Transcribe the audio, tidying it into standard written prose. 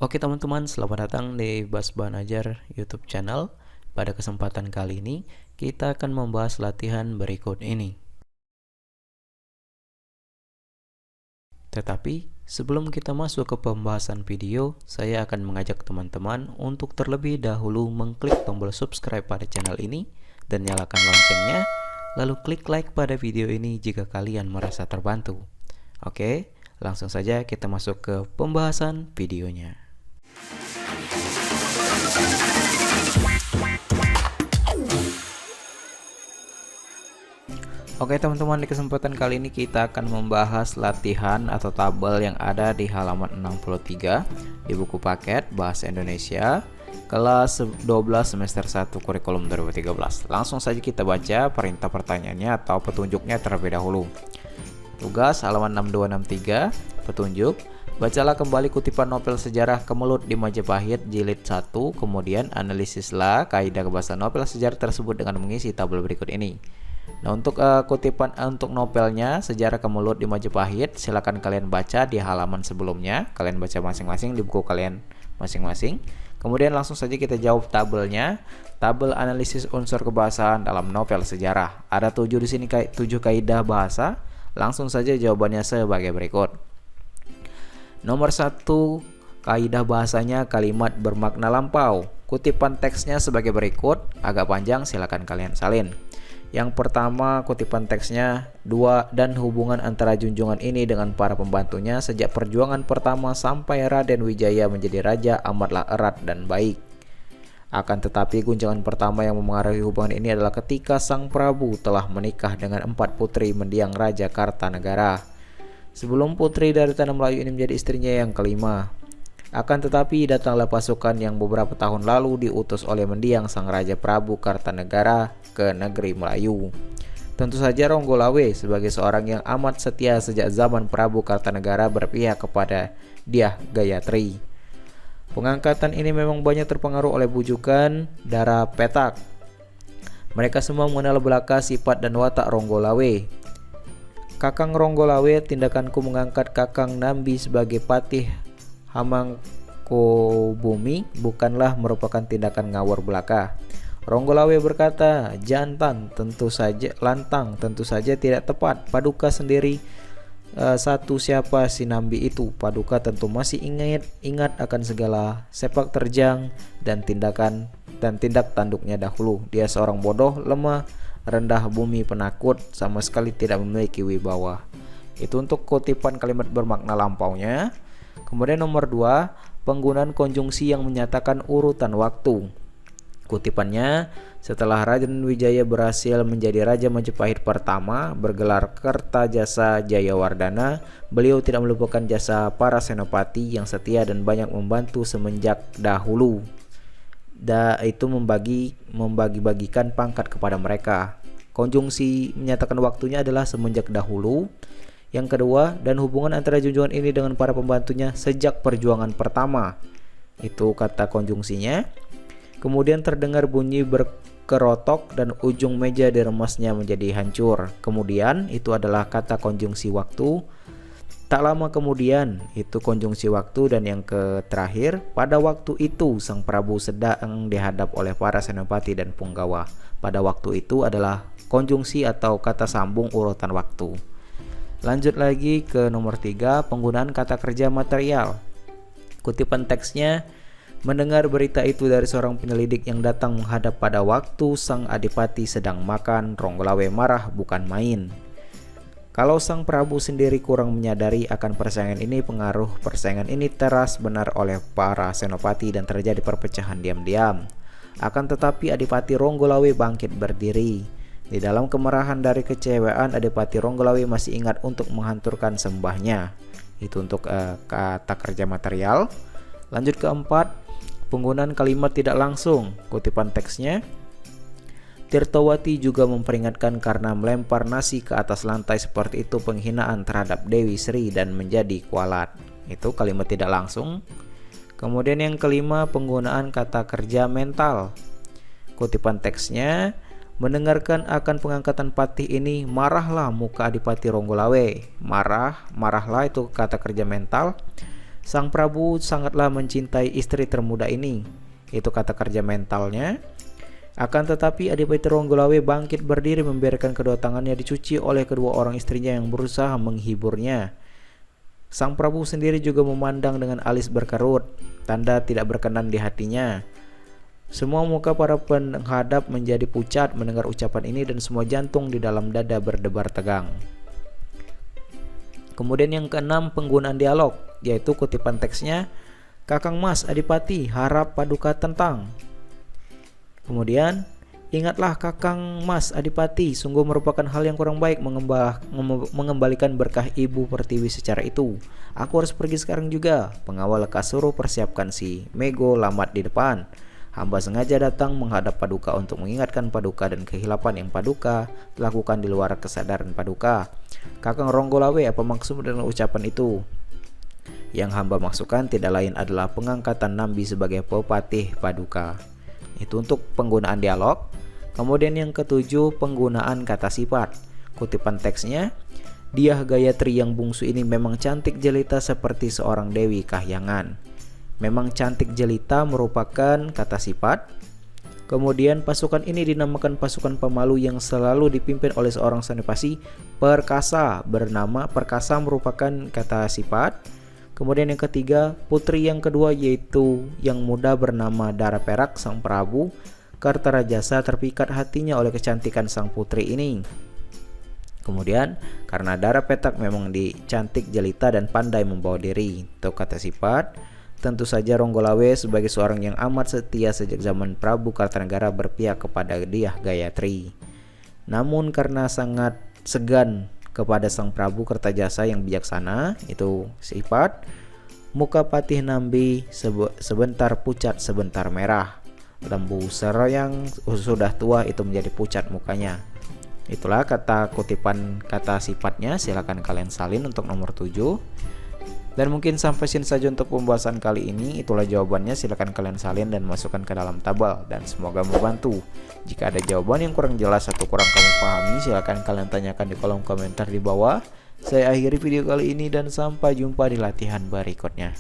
Oke teman-teman, selamat datang di Bas Banajar YouTube channel. Pada kesempatan kali ini, kita akan membahas latihan berikut ini. Tetapi, sebelum kita masuk ke pembahasan video, saya akan mengajak teman-teman untuk terlebih dahulu mengklik tombol subscribe pada channel ini dan nyalakan loncengnya, lalu klik like pada video ini jika kalian merasa terbantu. Oke, langsung saja kita masuk ke pembahasan videonya. Oke teman-teman, di kesempatan kali ini kita akan membahas latihan atau tabel yang ada di halaman 63 di buku paket Bahasa Indonesia kelas 12 semester 1 kurikulum 2013. Langsung saja kita baca perintah pertanyaannya atau petunjuknya terlebih dahulu. Tugas halaman 6263, petunjuk: bacalah kembali kutipan novel sejarah Kemelut di Majapahit jilid 1, kemudian analisislah kaidah bahasa novel sejarah tersebut dengan mengisi tabel berikut ini. Nah, untuk kutipan untuk novelnya Sejarah Kemelut di Majapahit, silakan kalian baca di halaman sebelumnya. Kalian baca masing-masing di buku kalian masing-masing. Kemudian langsung saja kita jawab tabelnya. Tabel analisis unsur kebahasaan dalam novel sejarah. Ada 7 di sini, 7 kaidah bahasa. Langsung saja jawabannya sebagai berikut. Nomor 1, kaidah bahasanya kalimat bermakna lampau. Kutipan teksnya sebagai berikut, agak panjang, silakan kalian salin. Yang pertama, kutipan teksnya: dua dan hubungan antara junjungan ini dengan para pembantunya sejak perjuangan pertama sampai Raden Wijaya menjadi raja amatlah erat dan baik. Akan tetapi guncangan pertama yang memengaruhi hubungan ini adalah ketika Sang Prabu telah menikah dengan 4 putri mendiang Raja Kartanegara, sebelum putri dari Tanah Melayu ini menjadi istrinya yang kelima. Akan tetapi datanglah pasukan yang beberapa tahun lalu diutus oleh mendiang Sang Raja Prabu Kartanegara ke negeri Melayu. Tentu saja Ronggolawe sebagai seorang yang amat setia sejak zaman Prabu Kartanegara berpihak kepada Dyah Gayatri. Pengangkatan ini memang banyak terpengaruh oleh bujukan Dara Petak. Mereka semua mengenal belaka sifat dan watak Ronggolawe. Kakang Ronggolawe, tindakanku mengangkat Kakang Nambi sebagai patih Hamangkubumi bukanlah merupakan tindakan ngawur belaka. Ronggolawe berkata, jantan tentu saja, lantang tentu saja tidak tepat. Paduka sendiri satu siapa si Nambi itu. Paduka tentu masih ingat akan segala sepak terjang dan tindak tanduknya dahulu. Dia seorang bodoh, lemah, rendah bumi, penakut, sama sekali tidak memiliki wibawa. Itu untuk kutipan kalimat bermakna lampaunya. Kemudian nomor 2, penggunaan konjungsi yang menyatakan urutan waktu. Kutipannya: setelah Raden Wijaya berhasil menjadi Raja Majapahit pertama bergelar Kertajasa Jayawardana, beliau tidak melupakan jasa para senopati yang setia dan banyak membantu semenjak dahulu. Itu membagi-bagikan pangkat kepada mereka. Konjungsi menyatakan waktunya adalah semenjak dahulu. Yang kedua, dan hubungan antara junjungan ini dengan para pembantunya sejak perjuangan pertama. Itu kata konjungsinya. Kemudian terdengar bunyi berkerotok dan ujung meja diremasnya menjadi hancur. Kemudian itu adalah kata konjungsi waktu. Tak lama kemudian itu konjungsi waktu. Dan yang terakhir, pada waktu itu Sang Prabu sedang dihadap oleh para senopati dan punggawa. Pada waktu itu adalah konjungsi atau kata sambung urutan waktu. Lanjut lagi ke nomor 3, penggunaan kata kerja material. Kutipan teksnya: mendengar berita itu dari seorang penyelidik yang datang menghadap pada waktu Sang Adipati sedang makan, Ronggolawe marah bukan main. Kalau Sang Prabu sendiri kurang menyadari akan persaingan ini, pengaruh persaingan ini teras benar oleh para senopati dan terjadi perpecahan diam-diam. Akan tetapi Adipati Ronggolawe bangkit berdiri. Di dalam kemarahan dari kecewaan, Adipati Ronggolawe masih ingat untuk menghancurkan sembahnya. Itu untuk kata kerja material. Lanjut ke 4, penggunaan kalimat tidak langsung. Kutipan teksnya: Tirtowati juga memperingatkan karena melempar nasi ke atas lantai seperti itu penghinaan terhadap Dewi Sri dan menjadi kualat. Itu kalimat tidak langsung. Kemudian yang kelima, penggunaan kata kerja mental. Kutipan teksnya: mendengarkan akan pengangkatan patih ini, marahlah muka Adipati Ronggolawe. Marahlah itu kata kerja mental. Sang Prabu sangatlah mencintai istri termuda ini. Itu kata kerja mentalnya. Akan tetapi Adipati Ronggolawe bangkit berdiri membiarkan kedua tangannya dicuci oleh kedua orang istrinya yang berusaha menghiburnya. Sang Prabu sendiri juga memandang dengan alis berkerut, tanda tidak berkenan di hatinya. Semua muka para penghadap menjadi pucat mendengar ucapan ini dan semua jantung di dalam dada berdebar tegang. Kemudian yang keenam, penggunaan dialog, yaitu kutipan teksnya, "Kakang Mas Adipati harap paduka tentang." Kemudian, "Ingatlah Kakang Mas Adipati, sungguh merupakan hal yang kurang baik mengembalikan berkah Ibu Pertiwi secara itu. Aku harus pergi sekarang juga. Pengawal lekas suruh persiapkan si Mego lamat di depan. Hamba sengaja datang menghadap paduka untuk mengingatkan paduka dan kehilapan yang paduka lakukan di luar kesadaran paduka. Kakang Ronggolawe, apa maksud dengan ucapan itu?" "Yang hamba maksudkan tidak lain adalah pengangkatan Nambi sebagai Pepatih Paduka." Itu untuk penggunaan dialog. Kemudian yang ketujuh, penggunaan kata sifat. Kutipan teksnya, "Diah Gayatri yang bungsu ini memang cantik jelita seperti seorang Dewi Kahyangan." Memang cantik jelita merupakan kata sifat. Kemudian pasukan ini dinamakan pasukan pemalu yang selalu dipimpin oleh seorang senopati perkasa bernama Perkasa merupakan kata sifat. Kemudian yang ketiga, putri yang kedua yaitu yang muda bernama Dara Perak. Sang Prabu Kartarajasa terpikat hatinya oleh kecantikan sang putri ini. Kemudian karena Dara Petak memang dicantik jelita dan pandai membawa diri, itu kata sifat. Tentu saja Ronggolawe sebagai seorang yang amat setia sejak zaman Prabu Kartanegara berpihak kepada Diah Gayatri. Namun karena sangat segan kepada sang Prabu Kertajasa yang bijaksana, itu sifat, muka Patih Nambi sebentar pucat sebentar merah. Lembu Sero yang sudah tua itu menjadi pucat mukanya. Itulah kata kutipan kata sifatnya. Silakan kalian salin untuk nomor 7. Dan mungkin sampai sini saja untuk pembahasan kali ini. Itulah jawabannya, silakan kalian salin dan masukkan ke dalam tabel, dan semoga membantu. Jika ada jawaban yang kurang jelas atau kurang kamu pahami, silakan kalian tanyakan di kolom komentar di bawah. Saya akhiri video kali ini dan sampai jumpa di latihan berikutnya.